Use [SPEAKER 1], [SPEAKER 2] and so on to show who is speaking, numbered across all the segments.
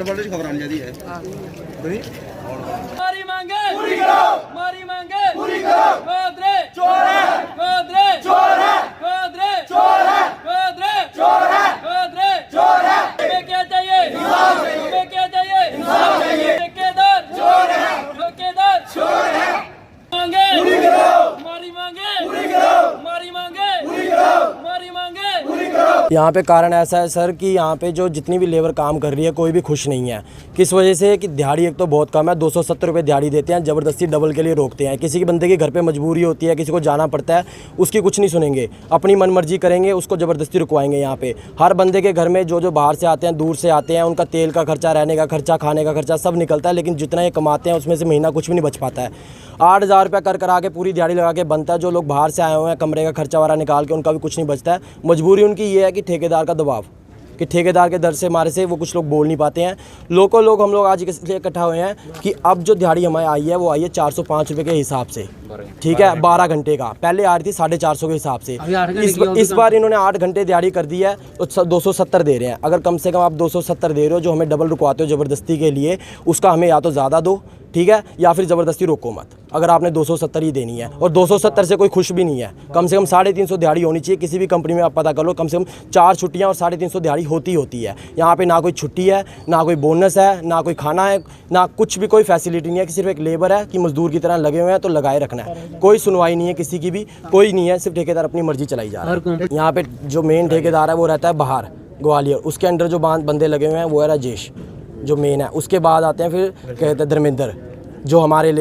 [SPEAKER 1] बड़े खबर आनी चाहिए है।
[SPEAKER 2] हमारी मांगे पूरी करो, हमारी मांगे पूरी करो। गोदरे चोर है, गोदरे चोर है, गोदरे चोर है, गोदरे चोर है, गोदरे चोर है। हमें क्या चाहिए? इंसाफ चाहिए। हमें क्या चाहिए? इंसाफ चाहिए। ठेकेदार चोर है, ठेकेदार चोर है। मांगे पूरी करो, हमारी मांगे पूरी करो, हमारी मांगे पूरी करो, हमारी मांगे पूरी करो।
[SPEAKER 3] यहाँ पे कारण ऐसा है सर कि यहाँ पे जो जितनी भी लेबर काम कर रही है कोई भी खुश नहीं है। किस वजह से कि दिहाड़ी एक तो बहुत कम है, 270 रुपये दिहाड़ी देते हैं, ज़बरदस्ती डबल के लिए रोकते हैं। किसी के बंदे के घर पे मजबूरी होती है, किसी को जाना पड़ता है, उसकी कुछ नहीं सुनेंगे, अपनी मनमर्जी करेंगे, उसको ज़बरदस्ती रुकवाएंगे। यहाँ पे हर बंदे के घर में जो बाहर से आते हैं, दूर से आते हैं, उनका तेल का खर्चा, रहने का खर्चा, खाने का खर्चा सब निकलता है, लेकिन जितना ये कमाते हैं उसमें से महीना कुछ भी नहीं बच पाता है। 8,000 रुपया कर करा के पूरी दिहाड़ी लगा के बनता है। जो लोग बाहर से आए हुए हैं कमरे का खर्चा वारा निकाल के उनका भी कुछ नहीं बचता है। मजबूरी उनकी ये है कि ठेकेदार का दबाव, कि ठेकेदार के दर से मारे से वो कुछ लोग बोल नहीं पाते हैं। लोग हम लोग आज इसलिए इकट्ठा हुए हैं कि अब जो दिहाड़ी हमारी आई है वो आई है 405 रुपये के हिसाब से, ठीक है, 12 घंटे का। पहले आ रही थी 450 के हिसाब से। इस बार इन्होंने 8 घंटे दिहाड़ी कर दी है तो 270 दे रहे हैं। अगर कम से कम आप 270 दे रहे हो, जो हमें डबल रुकवाते हो ज़बरदस्ती के लिए, उसका हमें या तो ज़्यादा दो, ठीक है, या फिर ज़बरदस्ती रोको मत। अगर आपने 270 ही देनी है, और 270 से कोई खुश भी नहीं है। कम से कम 350 दिहाड़ी होनी चाहिए। किसी भी कंपनी में आप पता कर लो, कम से कम 4 छुट्टियां और 350 दिहाड़ी होती है। यहाँ पे ना कोई छुट्टी है, ना कोई बोनस है, ना कोई खाना है, ना कुछ भी कोई फैसिलिटी नहीं है कि सिर्फ एक लेबर है कि मजदूर की तरह लगे हुए हैं तो लगाए रखना है। कोई सुनवाई नहीं है किसी की भी, कोई नहीं है, सिर्फ ठेकेदार अपनी मर्जी चलाई जा रहा है। यहाँ पे जो मेन ठेकेदार है वो रहता है बाहर ग्वालियर, उसके अंडर जो बंदे लगे हुए हैं वो है राजेश जो मेन है। उसके बाद आते हैं फिर कहते हैं धर्मेंद्र जो हमारे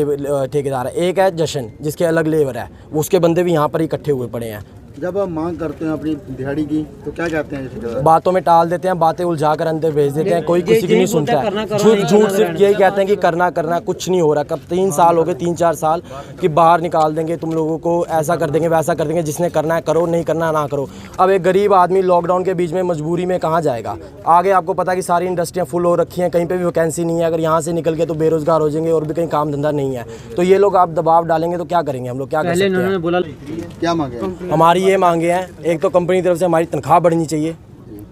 [SPEAKER 3] ठेकेदार है। एक है जशन जिसके अलग लेबर है, वो उसके बंदे भी यहाँ पर इकट्ठे हुए पड़े हैं।
[SPEAKER 1] जब आप मांग करते हैं अपनी दिहाड़ी की तो क्या कहते हैं?
[SPEAKER 3] बातों में टाल देते हैं, बातें उलझा कर अंदर भेज देते हैं, कोई किसी की नहीं सुनता है। झूठ सिर्फ यही कहते हैं कि करना कुछ नहीं हो रहा। कब 3 साल हो गए, 3-4 साल कि बाहर निकाल देंगे तुम लोगों को, ऐसा कर देंगे वैसा कर देंगे, जिसने करना है करो, नहीं करना ना करो। अब एक गरीब आदमी लॉकडाउन के बीच में मजबूरी में कहाँ जाएगा? आगे आपको पता है कि सारी इंडस्ट्रियाँ फुल हो रखी हैं, कहीं पर भी वैकेंसी नहीं है। अगर यहाँ से निकल के तो बेरोजगार हो जाएंगे और भी कहीं काम धंधा नहीं है। तो ये लोग आप दबाव डालेंगे तो क्या करेंगे हम लोग, क्या कर सकते हैं?
[SPEAKER 1] क्या मांगे?
[SPEAKER 3] हमारी ये मांगे हैं, एक तो कंपनी की तरफ से हमारी तनख्वाह बढ़नी चाहिए,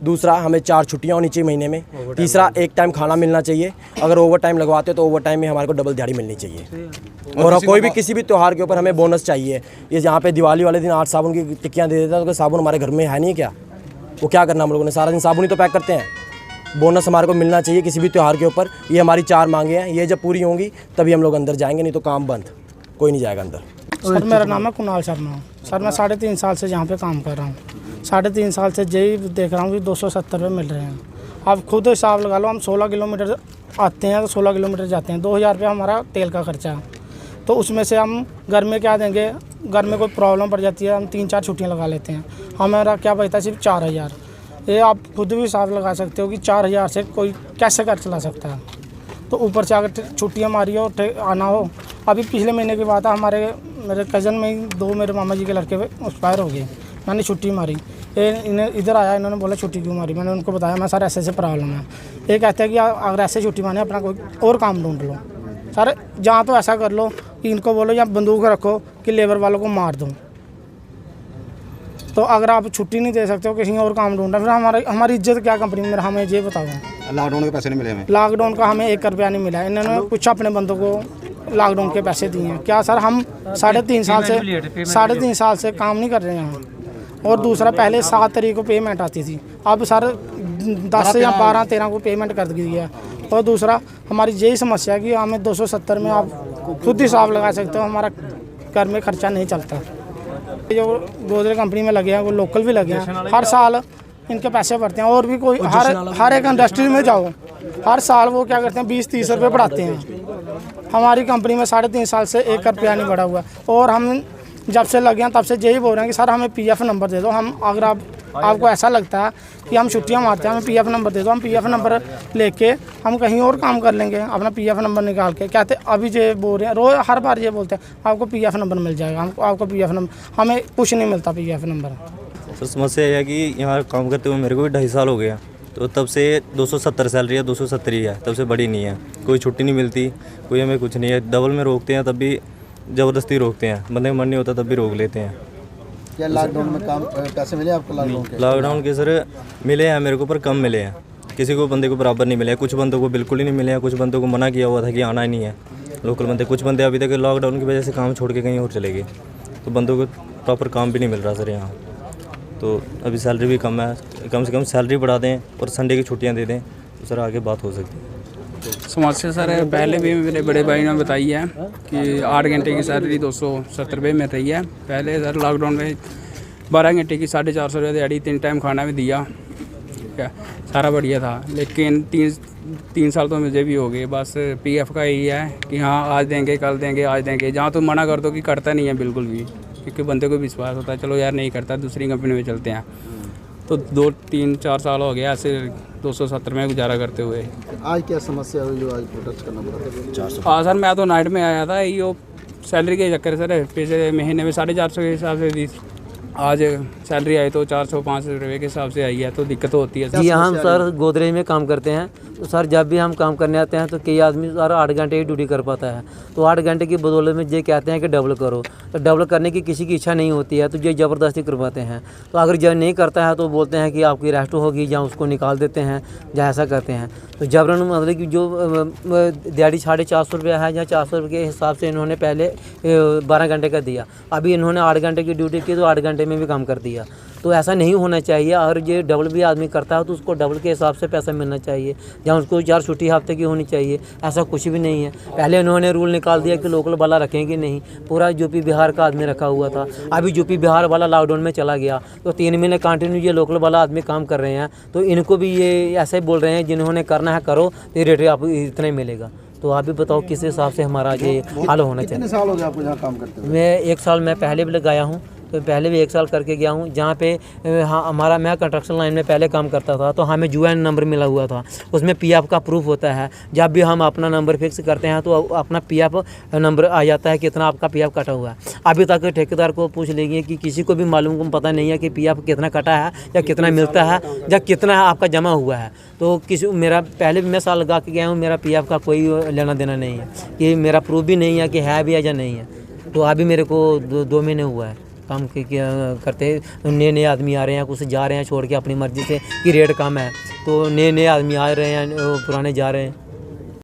[SPEAKER 3] दूसरा हमें 4 छुट्टियां होनी चाहिए महीने में, तीसरा एक टाइम खाना मिलना चाहिए। अगर ओवर टाइम लगवाते तो ओवर टाइम में हमारे को डबल दिहाड़ी मिलनी चाहिए। और कोई भी किसी भी त्यौहार के ऊपर हमें बोनस चाहिए। ये यहाँ पे दिवाली वाले दिन 8 साबुन की टिक्कियाँ दे देता है, तो साबुन हमारे घर में है नहीं क्या? वो क्या करना हम लोगों ने, सारा दिन साबुन ही तो पैक करते हैं। बोनस हमारे को मिलना चाहिए किसी भी त्यौहार के ऊपर। ये हमारी 4 मांगे हैं, ये जब पूरी होंगी तभी हम लोग अंदर जाएंगे, नहीं तो काम बंद, कोई नहीं जाएगा अंदर।
[SPEAKER 4] सर मेरा नाम है कुणाल शर्मा। सर मैं 3.5 साल से यहाँ पे काम कर रहा हूँ। 3.5 साल से यही देख रहा हूँ कि 270 रुपये मिल रहे हैं। आप खुद हिसाब लगा लो, हम 16 किलोमीटर आते हैं तो 16 किलोमीटर जाते हैं, 2,000 रुपये हमारा तेल का खर्चा है। तो उसमें से हम घर में क्या देंगे? घर में कोई प्रॉब्लम पड़ जाती है, हम 3-4 छुट्टियाँ लगा लेते हैं, हमारा क्या बचता है? सिर्फ 4,000। ये आप खुद भी हिसाब लगा सकते हो कि 4,000 से कोई कैसे घर चला सकता है। तो ऊपर से अगर छुट्टियाँ मारी हो, आना हो। अभी पिछले महीने की बात है, मेरे कज़न में ही 2 मेरे मामा जी के लड़के एक्सपायर हो गए। मैंने छुट्टी मारी, इन्हें इधर आया, इन्होंने बोला छुट्टी क्यों मारी? मैंने उनको बताया मैं सर ऐसे प्रॉब्लम है। ये कहते हैं कि अगर ऐसे छुट्टी माने अपना कोई और काम ढूंढ लो। सर जहाँ तो ऐसा कर लो कि इनको बोलो या बंदूक रखो कि लेबर वालों को मार दो। तो अगर आप छुट्टी नहीं दे सकते हो, किसी और काम ढूंढना, फिर हमारी इज्जत क्या कंपनी में? हमें ये बताओ।
[SPEAKER 1] लॉकडाउन के पैसे नहीं मिले हमें?
[SPEAKER 4] लॉकडाउन का हमें 1 रुपया नहीं मिला। इन्होंने कुछ अपने बंदों को लॉकडाउन के पैसे दिए हैं क्या? सर हम 3.5 साल से काम नहीं कर रहे हैं यहाँ। और दूसरा पहले 7 तारीख को पेमेंट आती थी, अब सर 10 या 12-13 को पेमेंट कर दी है। और दूसरा हमारी यही समस्या है कि हमें 270 में आप खुद हिसाब लगा सकते हो, हमारा घर में खर्चा नहीं चलता। जो गोदरेज कंपनी में लगे हैं वो लोकल भी लगे हैं, हर साल इनके पैसे बढ़ते हैं। और भी कोई हर एक इंडस्ट्री में जाओ, हर साल वो क्या करते हैं 20-30 रुपये बढ़ाते हैं। हमारी कंपनी में 3.5 साल से 1 रुपया नहीं बढ़ा हुआ। और हम जब से लगे हैं तब से यही बोल रहे हैं कि सर हमें PF नंबर दे दो। हम अगर आपको ऐसा लगता है कि हम छुट्टियां मारते हैं, हमें PF नंबर दे दो, हम PF नंबर लेके हम कहीं और काम कर लेंगे अपना PF नंबर निकाल के। कहते अभी ये बोल रहे हैं, रोज़ हर बार ये बोलते हैं आपको PF नंबर मिल जाएगा, आपको PF नंबर, हमें कुछ नहीं मिलता PF नंबर।
[SPEAKER 5] सर समस्या यह है कि यहाँ काम करते हुए मेरे को भी 2.5 साल हो गया, तो तब से 270 सैलरी है, 270 ही है, तब से बड़ी नहीं है। कोई छुट्टी नहीं मिलती, कोई हमें कुछ नहीं है। डबल में रोकते हैं तब भी ज़बरदस्ती रोकते हैं, बंदे का मन नहीं होता तब भी रोक लेते हैं।
[SPEAKER 1] क्या लॉकडाउन में काम पैसे मिले आपको? लॉकडाउन के
[SPEAKER 5] सर मिले हैं मेरे को, पर कम मिले हैं। किसी को बंदे को बराबर नहीं मिले, कुछ बंदों को बिल्कुल ही नहीं मिले हैं, कुछ बंदों को मना किया हुआ था कि आना ही नहीं है लोकल बंदे। कुछ बंदे अभी तक लॉकडाउन की वजह से काम छोड़ के कहीं और चले गए, तो बंदों को प्रॉपर काम भी नहीं मिल रहा सर यहाँ। तो अभी सैलरी भी कम है, कम से कम सैलरी बढ़ा दें और संडे की छुट्टियाँ दे दें तो सर आगे बात हो सकती है।
[SPEAKER 6] समस्या सर पहले भी मेरे बड़े भाई ने बताई है कि 8 घंटे की सैलरी 270 रुपये मिल रही है। पहले सर लॉकडाउन में 12 घंटे की 450 रुपये दिहाड़ी, 3 टाइम खाना भी दिया, ठीक है, सारा बढ़िया था। लेकिन 3 साल तो मुझे भी हो गए, बस पीएफ का यही है कि हाँ आज देंगे, कल देंगे, आज देंगे। जहाँ तुम मना कर दो कि करता नहीं है बिल्कुल भी, क्योंकि बंदे को विश्वास होता है चलो यार नहीं करता, दूसरी कंपनी में चलते हैं। तो 2, 3, 4 साल हो गया ऐसे 270 में गुजारा करते हुए।
[SPEAKER 1] आज क्या समस्या हुई जो आज प्रोटेस्ट करना पड़ा?
[SPEAKER 6] हाँ सर, मैं तो नाइट में आया था, ये सैलरी के चक्कर सर पिछले महीने में 450 के हिसाब से दी, आज सैलरी आई तो 405 रुपये के हिसाब से आई है, तो दिक्कत होती है।
[SPEAKER 7] जी हम सर गोदरेज में काम करते हैं, तो सर जब भी हम काम करने आते हैं तो कई आदमी सर 8 घंटे ही ड्यूटी कर पाता है, तो 8 घंटे की बदौलत में ये कहते हैं कि डबल करो, तो डबल करने की किसी की इच्छा नहीं होती है, तो ये ज़बरदस्ती करवाते हैं। तो अगर जब नहीं करता है तो बोलते हैं कि आपकी रेस्ट होगी, या उसको निकाल देते हैं, या ऐसा करते हैं। तो जबरन मतलब कि जो दिहाड़ी 450 रुपया है या 400 रुपये के हिसाब से इन्होंने पहले 12 घंटे का दिया, अभी इन्होंने 8 घंटे की ड्यूटी की तो 8 घंटे में भी काम कर दिया। तो ऐसा नहीं होना चाहिए, और ये डबल भी आदमी करता है तो उसको डबल के हिसाब से पैसा मिलना चाहिए, या उसको 4 छुट्टी हफ्ते की होनी चाहिए। ऐसा कुछ भी नहीं है। पहले इन्होंने रूल निकाल दिया कि लोकल वाला रखेंगे नहीं, पूरा यूपी बिहार का आदमी रखा हुआ था। अभी यूपी बिहार वाला लॉकडाउन में चला गया तो 3 महीने कंटिन्यू ये लोकल वाला आदमी काम कर रहे हैं, तो इनको भी ये ऐसे बोल रहे हैं जिन्होंने करना है करो, तो रेट आप इतना ही मिलेगा। तो आप भी बताओ किस हिसाब से हमारा ये हाल होना चाहिए।
[SPEAKER 1] कितने साल हो गए आपको यहाँ काम करते हुए?
[SPEAKER 7] मैं 1 साल मैं पहले भी लगाया हूँ, तो पहले भी 1 साल करके गया हूँ। जहाँ पे हाँ मैं कंस्ट्रक्शन लाइन में पहले काम करता था, तो हमें यूएन नंबर मिला हुआ था, उसमें पीएफ का प्रूफ होता है। जब भी हम अपना नंबर फिक्स करते हैं तो अपना पीएफ नंबर आ जाता है कितना आपका पीएफ कटा हुआ है। अभी तक ठेकेदार को पूछ लेंगे कि किसी को भी मालूम पता नहीं है कि पीएफ कितना कटा है, या कितना मिलता है, या कितना आपका जमा हुआ है। तो मेरा पहले भी मैं साल लगा के गया हूँ, मेरा पीएफ का कोई लेना देना नहीं है, कि मेरा प्रूफ भी नहीं है कि है भी या नहीं है। तो अभी मेरे को 2 महीने हुआ है काम करते, नए आदमी आ रहे हैं, कुछ जा रहे हैं छोड़ के अपनी मर्ज़ी से कि रेट कम है, तो नए आदमी आ रहे हैं, पुराने जा रहे हैं।